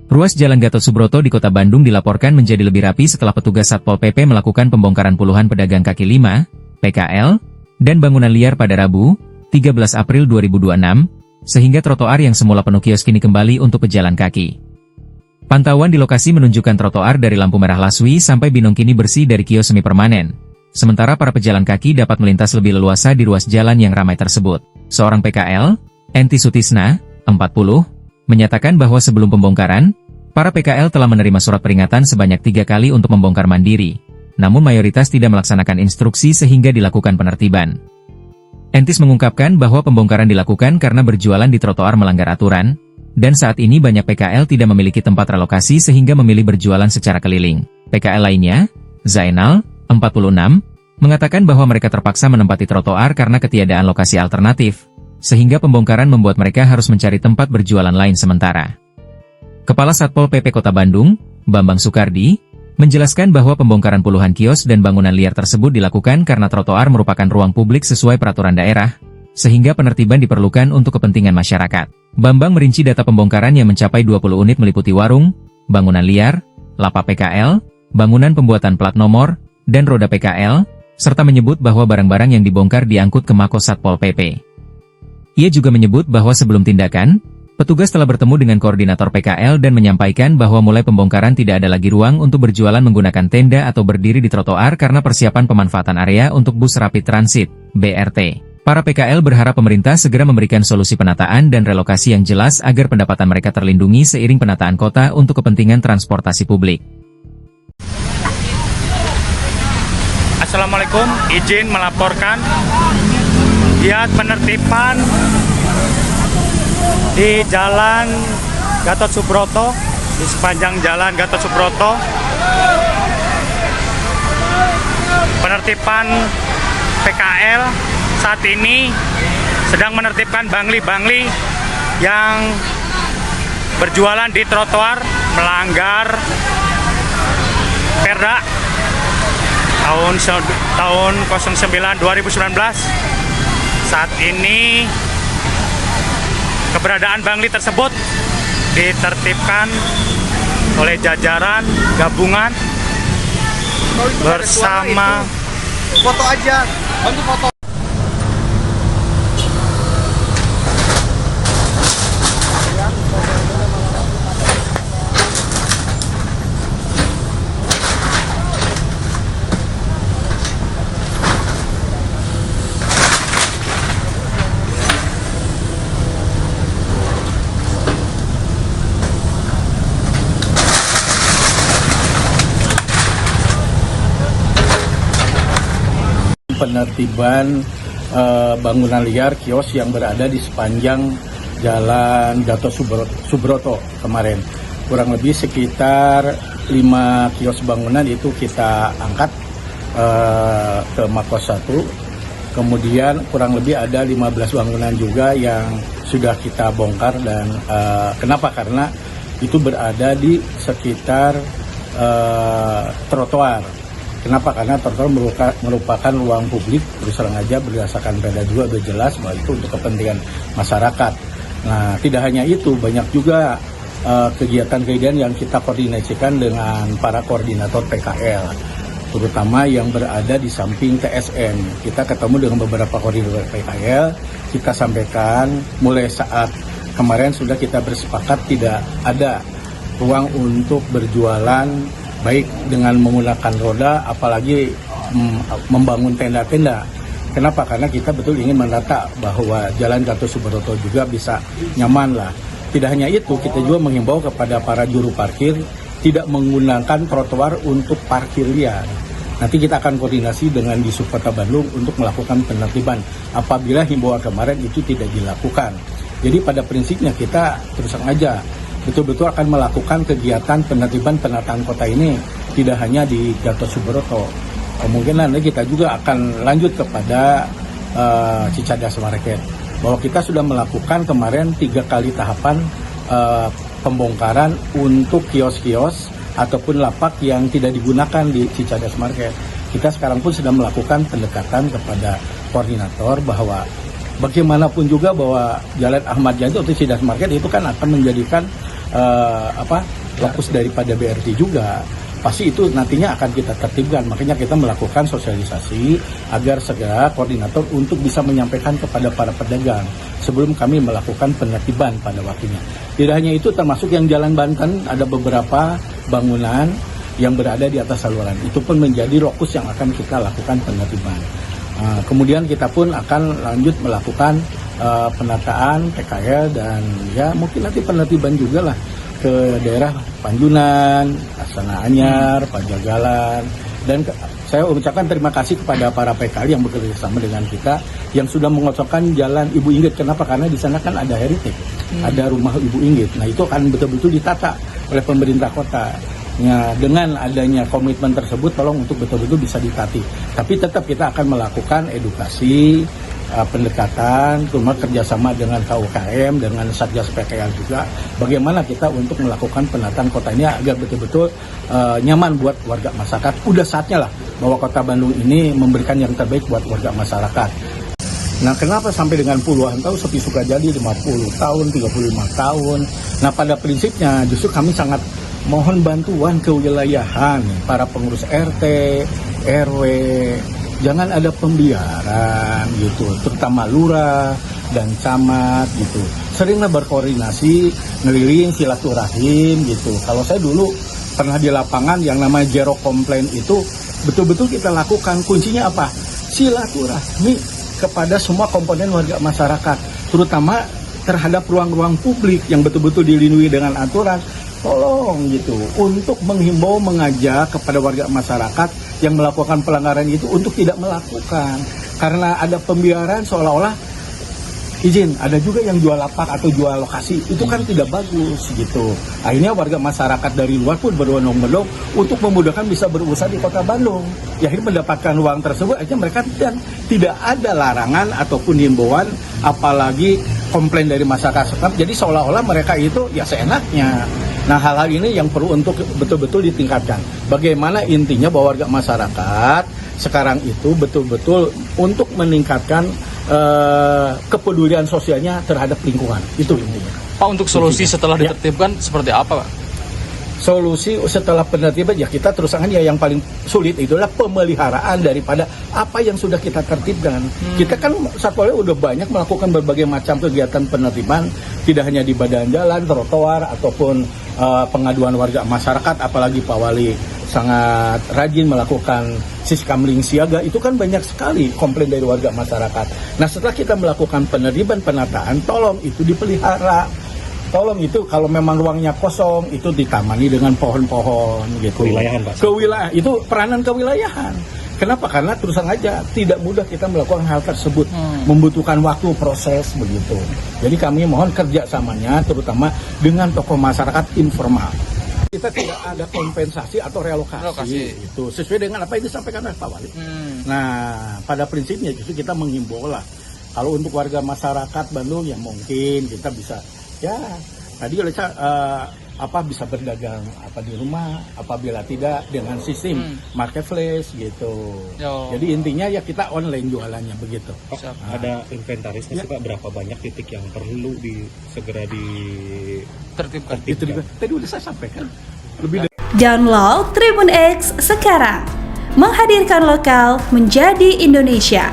Ruas Jalan Gatot Subroto di Kota Bandung dilaporkan menjadi lebih rapi setelah petugas Satpol PP melakukan pembongkaran puluhan pedagang kaki lima, PKL, dan bangunan liar pada Rabu, 13 April 2026, sehingga trotoar yang semula penuh kios kini kembali untuk pejalan kaki. Pantauan di lokasi menunjukkan trotoar dari lampu merah Laswi sampai Binong kini bersih dari kios semi permanen. Sementara para pejalan kaki dapat melintas lebih leluasa di ruas jalan yang ramai tersebut. Seorang PKL, Enti Sutisna, 40, menyatakan bahwa sebelum pembongkaran, para PKL telah menerima surat peringatan sebanyak 3 kali untuk membongkar mandiri. Namun mayoritas tidak melaksanakan instruksi sehingga dilakukan penertiban. Entis mengungkapkan bahwa pembongkaran dilakukan karena berjualan di trotoar melanggar aturan, dan saat ini banyak PKL tidak memiliki tempat relokasi sehingga memilih berjualan secara keliling. PKL lainnya, Zainal, 46, mengatakan bahwa mereka terpaksa menempati trotoar karena ketiadaan lokasi alternatif, sehingga pembongkaran membuat mereka harus mencari tempat berjualan lain sementara. Kepala Satpol PP Kota Bandung, Bambang Sukardi, menjelaskan bahwa pembongkaran puluhan kios dan bangunan liar tersebut dilakukan karena trotoar merupakan ruang publik sesuai peraturan daerah, sehingga penertiban diperlukan untuk kepentingan masyarakat. Bambang merinci data pembongkaran yang mencapai 20 unit meliputi warung, bangunan liar, lapak PKL, bangunan pembuatan plat nomor, dan roda PKL, serta menyebut bahwa barang-barang yang dibongkar diangkut ke Mako Satpol PP. Ia juga menyebut bahwa sebelum tindakan, petugas telah bertemu dengan koordinator PKL dan menyampaikan bahwa mulai pembongkaran tidak ada lagi ruang untuk berjualan menggunakan tenda atau berdiri di trotoar karena persiapan pemanfaatan area untuk bus rapid transit, BRT. Para PKL berharap pemerintah segera memberikan solusi penataan dan relokasi yang jelas agar pendapatan mereka terlindungi seiring penataan kota untuk kepentingan transportasi publik. Assalamualaikum, izin melaporkan giat penertiban di Jalan Gatot Subroto, di sepanjang Jalan Gatot Subroto. Penertiban PKL saat ini sedang menertibkan bangli-bangli yang berjualan di trotoar melanggar Perda tahun 09/2019. Saat ini keberadaan bangli tersebut ditertibkan oleh jajaran gabungan bersama foto aja, bantu foto. Penertiban bangunan liar kios yang berada di sepanjang Jalan Gatot Subroto kemarin. Kurang lebih sekitar 5 kios bangunan itu kita angkat ke Mako 1. Kemudian kurang lebih ada 15 bangunan juga yang sudah kita bongkar dan kenapa? Karena itu berada di sekitar trotoar. Kenapa? Karena trotoar merupakan ruang publik, terus terang aja berdasarkan Perda juga udah jelas bahwa itu untuk kepentingan masyarakat. Nah, tidak hanya itu, banyak juga kegiatan-kegiatan yang kita koordinasikan dengan para koordinator PKL, terutama yang berada di samping TSN. Kita ketemu dengan beberapa koordinator PKL, kita sampaikan mulai saat kemarin sudah kita bersepakat tidak ada ruang untuk berjualan baik dengan menggunakan roda, apalagi membangun tenda-tenda. Kenapa? Karena kita betul ingin menata bahwa Jalan Gatot Subroto juga bisa nyaman lah. Tidak hanya itu, kita juga menghimbau kepada para juru parkir tidak menggunakan trotoar untuk parkir liar. Nanti kita akan koordinasi dengan Disub Kota Bandung untuk melakukan penertiban apabila himbauan kemarin itu tidak dilakukan. Jadi pada prinsipnya kita terus aja betul-betul akan melakukan kegiatan penertiban penataan kota ini tidak hanya di Gatot Subroto. Kemungkinan kita juga akan lanjut kepada Cicadas Market. Bahwa kita sudah melakukan kemarin 3 kali tahapan pembongkaran untuk kios-kios ataupun lapak yang tidak digunakan di Cicadas Market. Kita sekarang pun sedang melakukan pendekatan kepada koordinator bahwa bagaimanapun juga bahwa Jalan Ahmad Yani atau Cicadas Market itu kan akan menjadikan lokus daripada BRT juga, pasti itu nantinya akan kita tertibkan. Makanya kita melakukan sosialisasi agar segera koordinator untuk bisa menyampaikan kepada para pedagang sebelum kami melakukan penertiban pada waktunya. Tidak hanya itu, termasuk yang Jalan Banten ada beberapa bangunan yang berada di atas saluran. Itu pun menjadi lokus yang akan kita lakukan penertiban. Kemudian kita pun akan lanjut melakukan penataan PKL dan ya mungkin nanti penertiban juga lah ke daerah Panjunan, Astana Anyar, Pajagalan, dan saya ucapkan terima kasih kepada para PKL yang bekerja sama dengan kita yang sudah mengosongkan jalan Ibu Inggit. Kenapa? Karena di sana kan ada heritage, ada rumah Ibu Inggit. Nah itu akan betul-betul ditata oleh pemerintah kota. Ya, dengan adanya komitmen tersebut, tolong untuk betul-betul bisa ditati. Tapi tetap kita akan melakukan edukasi, pendekatan, kemudian kerjasama dengan KUKM, dengan Satgas PKL juga, bagaimana kita untuk melakukan penataan kota ini agar betul-betul nyaman buat warga masyarakat. Udah saatnya lah bahwa Kota Bandung ini memberikan yang terbaik buat warga masyarakat. Nah, kenapa sampai dengan puluhan tahun, seperti Sukajadi 50 tahun, 35 tahun. Nah, pada prinsipnya justru kami sangat mohon bantuan kewilayahan para pengurus RT, RW, jangan ada pembiaran gitu, terutama lurah dan camat gitu. Seringlah berkoordinasi, ngeliling silaturahim gitu. Kalau saya dulu pernah di lapangan yang namanya zero complaint itu betul-betul kita lakukan. Kuncinya apa? Silaturahmi kepada semua komponen warga masyarakat, terutama terhadap ruang-ruang publik yang betul-betul dilindungi dengan aturan. Tolong gitu untuk menghimbau, mengajak kepada warga masyarakat yang melakukan pelanggaran itu untuk tidak melakukan, karena ada pembiaran seolah-olah izin, ada juga yang jual lapak atau jual lokasi, itu kan tidak bagus gitu. Akhirnya warga masyarakat dari luar pun berbondong-bondong untuk memudahkan bisa berusaha di Kota Bandung. Ya, akhirnya mendapatkan uang tersebut, akhirnya mereka tidak ada larangan ataupun himbauan, apalagi komplain dari masyarakat setempat. Jadi seolah-olah mereka itu ya seenaknya. Nah, hal-hal ini yang perlu untuk betul-betul ditingkatkan. Bagaimana intinya bahwa warga masyarakat sekarang itu betul-betul untuk meningkatkan kepedulian sosialnya terhadap lingkungan. Itu intinya. Pak, untuk solusi setelah ditertibkan seperti apa, Pak? Solusi setelah penertiban ya kita terus terang ya yang paling sulit itulah pemeliharaan daripada apa yang sudah kita tertibkan. Kita kan Satpolnya udah banyak melakukan berbagai macam kegiatan penertiban, tidak hanya di badan jalan, trotoar ataupun pengaduan warga masyarakat, apalagi Pak Wali sangat rajin melakukan siskamling siaga, itu kan banyak sekali komplain dari warga masyarakat. Nah, setelah kita melakukan penertiban penataan, tolong itu dipelihara. Tolong itu kalau memang ruangnya kosong itu ditamani dengan pohon-pohon gitu. Kewilayahan, Pak. Kewilayahan itu peranan kewilayahan. Kenapa? Karena terusan aja tidak mudah kita melakukan hal tersebut, membutuhkan waktu proses begitu. Jadi kami mohon kerjasamanya terutama dengan tokoh masyarakat informal. Kita tidak ada kompensasi atau relokasi. Itu sesuai dengan apa yang disampaikan oleh Pak Wali. Nah, pada prinsipnya itu kita menghimbau lah. Kalau untuk warga masyarakat Bandung ya mungkin kita bisa ya tadi oleh bisa berdagang di rumah, apabila tidak dengan sistem marketplace gitu. Jadi intinya ya kita online jualannya begitu. Ada inventarisnya sih Pak, berapa banyak titik yang perlu segera ditertibkan? Tadi udah saya sampaikan. Download Tribun X sekarang, menghadirkan lokal menjadi Indonesia.